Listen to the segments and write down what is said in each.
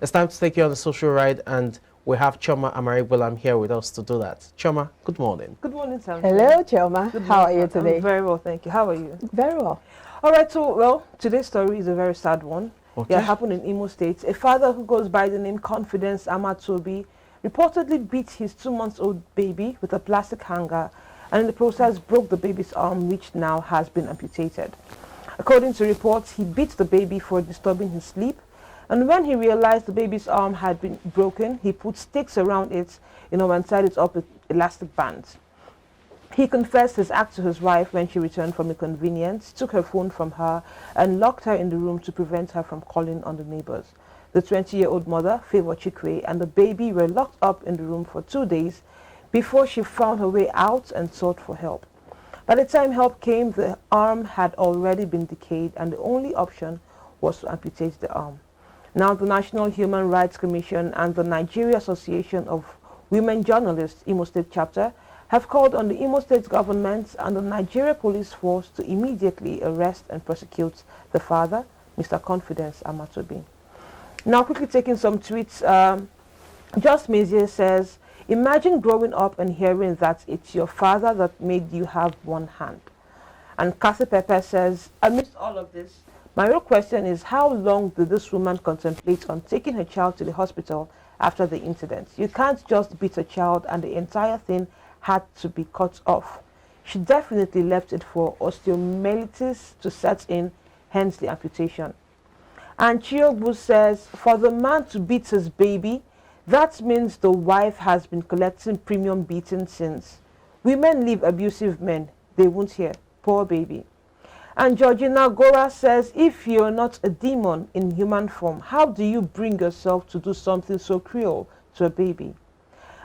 It's time to take you on a social ride, and we have Chioma Amarigbolam here with us to do that. Chioma, good morning. Good morning, Sam. Hello, Chioma. How are you today? I'm very well, thank you. How are you? Very well. All right, so, well, today's story is a very sad one. Okay. It happened in Imo State. A father who goes by the name Confidence Amatobi reportedly beat his 2-month-old baby with a plastic hanger, and in the process broke the baby's arm, which now has been amputated. According to reports, he beat the baby for disturbing his sleep, and when he realized the baby's arm had been broken, he put sticks around it, and tied it up with elastic bands. He confessed his act to his wife when she returned from a convenience, took her phone from her, and locked her in the room to prevent her from calling on the neighbors. The 20-year-old mother, Favor Chikwe, and the baby were locked up in the room for 2 days before she found her way out and sought for help. By the time help came, the arm had already been decayed, and the only option was to amputate the arm. Now, the National Human Rights Commission and the Nigeria Association of Women Journalists, Imo State Chapter, have called on the Imo State government and the Nigeria Police Force to immediately arrest and prosecute the father, Mr. Confidence Amatobi. Now, quickly taking some tweets, Just Mezier says, imagine growing up and hearing that it's your father that made you have one hand. And Kathy Pepper says, amidst all of this, my real question is, how long did this woman contemplate on taking her child to the hospital after the incident? You can't just beat a child and the entire thing had to be cut off. She definitely left it for osteomyelitis to set in, hence the amputation. And Chiogbu says, for the man to beat his baby, that means the wife has been collecting premium beating since. Women leave abusive men, they won't hear. Poor baby. And Georgina Gora says, if you're not a demon in human form, how do you bring yourself to do something so cruel to a baby?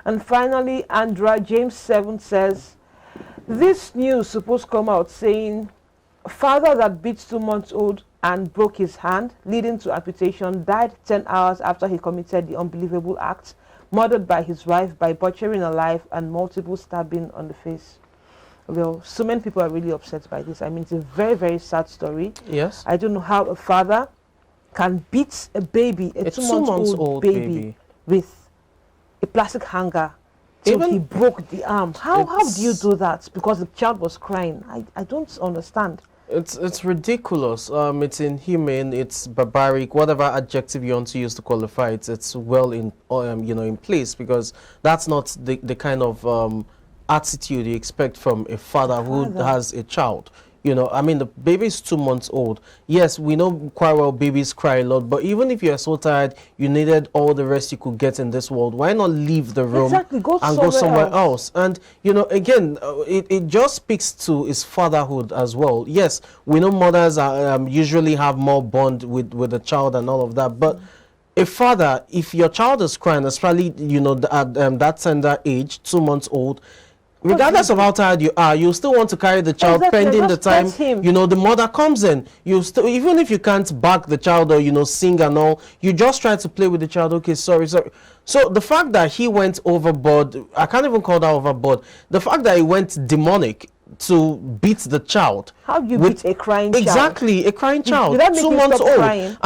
And finally, Andra James 7 says, this news supposed to come out saying, father that beats 2-month-old and broke his hand, leading to amputation, died 10 hours after he committed the unbelievable act, murdered by his wife by butchering alive and multiple stabbing on the face. Well, so many people are really upset by this. I mean, it's a very, very sad story. Yes. I don't know how a father can beat a baby, a 2-month-old baby, with a plastic hanger till he broke the arm. How do you do that? Because the child was crying. I don't understand. It's ridiculous. It's inhumane. It's barbaric. Whatever adjective you want to use to qualify it, it's well in in place, because that's not the kind of attitude you expect from a father who has a child. I mean, the baby is 2 months old. Yes, we know quite well babies cry a lot, but even if you're so tired, you needed all the rest you could get in this world, why not leave the room and go somewhere else? And, again, it just speaks to his fatherhood as well. Yes, we know mothers are, usually have more bond with the child and all of that, but a father, if your child is crying, especially, at that tender age, 2 months old, regardless of how tired you are, you still want to carry the child pending the time the mother comes in. You still, even if you can't back the child or sing and all, you just try to play with the child. Okay, sorry. So the fact that he went overboard, I can't even call that overboard. The fact that he went demonic to beat the child. How do you beat a crying child? Exactly, a crying child. Did that make 2 you months stop old. Crying?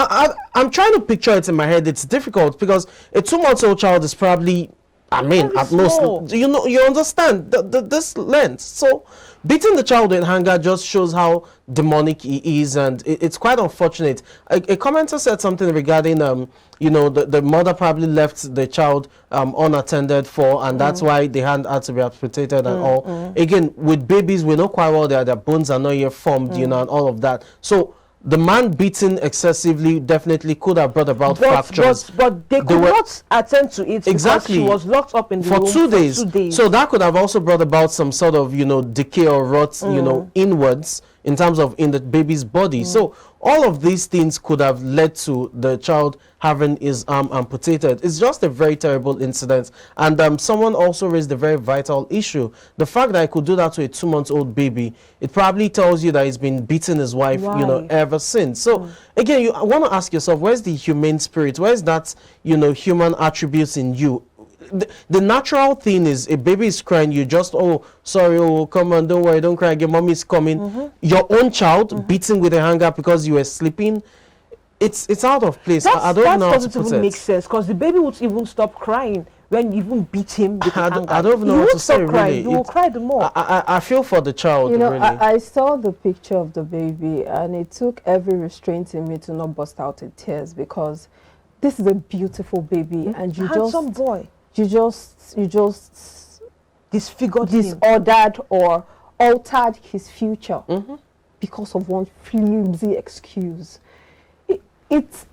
I'm trying to picture it in my head. It's difficult because a 2 months old child is probably, at most, you understand this length. So beating the child in anger just shows how demonic he is, and it's quite unfortunate. A commenter said something regarding the mother probably left the child unattended for, and that's why the hand had to be amputated and all. Again, with babies, we know quite well that their bones are not yet formed, and all of that. So the man beating excessively definitely could have brought about fractures. But they could not attend to it because she was locked up in the room for 2 days. So that could have also brought about some sort of, decay or rot, inwards in terms of in the baby's body. So all of these things could have led to the child having his arm amputated. It's just a very terrible incident. And someone also raised a very vital issue. The fact that I could do that to a 2 months old baby, it probably tells you that he's been beating his wife, ever since. So again, you want to ask yourself, where's the humane spirit? Where's that, human attributes in you? The natural thing is, a baby is crying, you just, oh, sorry, oh, come on, don't worry, don't cry again, mommy's coming. Your own child beating with a hanger because you were sleeping, it's out of place. I don't know how to That put doesn't even it. make sense, because the baby would even stop crying when you even beat him with the I don't know he what won't to say, stop crying. really. He will cry the more. I feel for the child, You know, really. I saw the picture of the baby, and it took every restraint in me to not burst out in tears, because this is a beautiful baby, and you Handsome boy. you just Disfigured him. disordered or altered his future because of one flimsy excuse. It's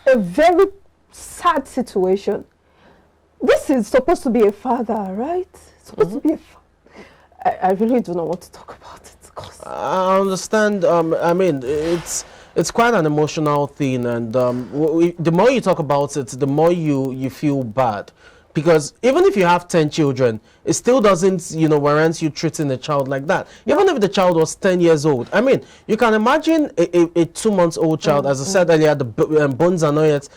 a very sad situation. This is supposed to be a father, right? It's supposed to be a I really do not want to talk about it. 'Cause I understand. I mean, it's quite an emotional thing, and the more you talk about it, the more you feel bad. Because even if you have 10 children, it still doesn't, warrant you treating a child like that. Even if the child was 10 years old. I mean, you can imagine a 2-month-old child, as I said earlier, the bones are not yet,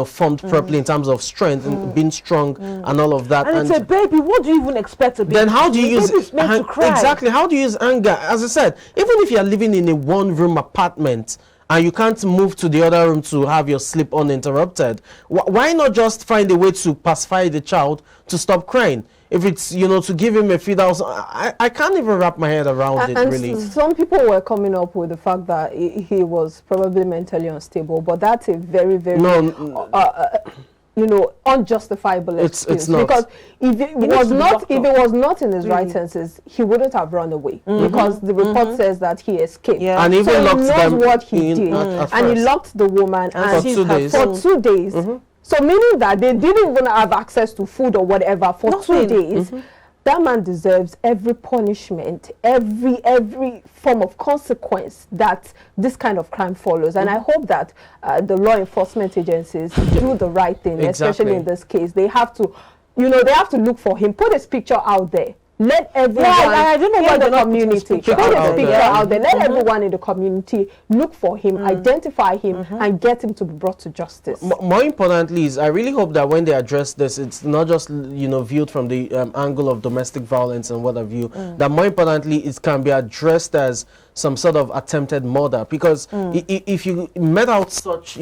formed properly in terms of strength and being strong and all of that. And it's a baby. What do you even expect a baby? Then how do you use baby's meant to cry. exactly? How do you use anger? As I said, even if you are living in a one-room apartment and you can't move to the other room to have your sleep uninterrupted, why not just find a way to pacify the child to stop crying? If it's, to give him a feed house, I can't even wrap my head around it, and really. some people were coming up with the fact that he was probably mentally unstable, but that's a very, very unjustifiable excuse. It's not. Because if it was not in his right senses, he wouldn't have run away, because the report says that he escaped. Yeah. And even so locked he them knows what he in did, at and he first. locked the woman For 2 days. for 2 days. So meaning that they didn't even have access to food or whatever for Nothing. 2 days. That man deserves every punishment, every form of consequence that this kind of crime follows. And I hope that the law enforcement agencies do the right thing, especially in this case. They have to, they have to look for him, put his picture out there. Let everyone I don't know why in the they're not putting his community picture put out his picture there. out there. Let everyone in the community look for him, identify him, and get him to be brought to justice. More importantly is I really hope that when they address this, it's not just viewed from the angle of domestic violence and what have you. That more importantly, it can be addressed as some sort of attempted murder, because if you met out such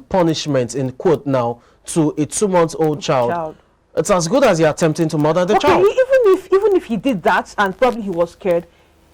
punishment in quote now to a 2-month-old child, it's as good as you're attempting to murder the child. Even if he did that and probably he was scared,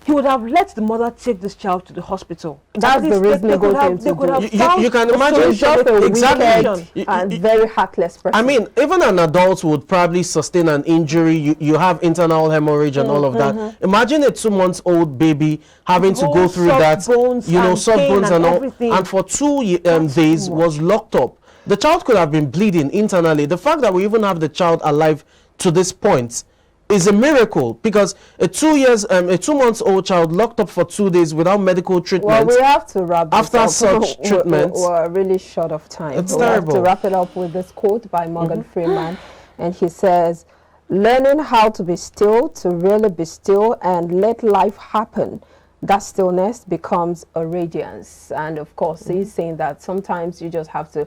he would have let the mother take this child to the hospital. That's the reasonable thing to do. You can imagine Just a exactly wicked and very heartless person. I mean, even an adult would probably sustain an injury. You have internal hemorrhage and all of that. Imagine a 2-month-old baby having to go through that, soft bones and all, everything. and for 2 days was locked up. The child could have been bleeding internally. The fact that we even have the child alive to this point is a miracle, because a 2-month-old child locked up for 2 days without medical treatment. Well, we have to wrap this after up. such treatment. We're really short of time. It's we terrible. have to wrap it up with this quote by Morgan Freeman, and he says, "Learning how to be still, to really be still and let life happen, that stillness becomes a radiance." And of course, he's saying that sometimes you just have to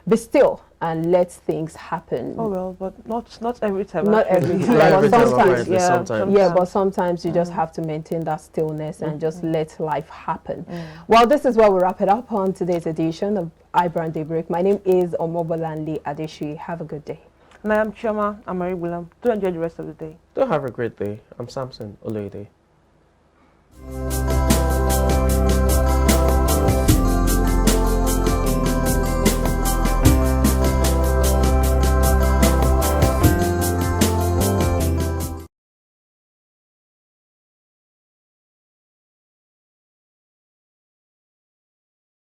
be still and let things happen. Oh well, but not every time. Not actually. every time, but sometimes, sometimes. Yeah, but sometimes you just have to maintain that stillness and just let life happen. Well, this is where we wrap it up on today's edition of IBrandTV. My name is Omobolanle Adeshi. Have a good day. And I am Chioma Amari Willam. Do enjoy the rest of the day. Do have a great day. I'm Samson Olede.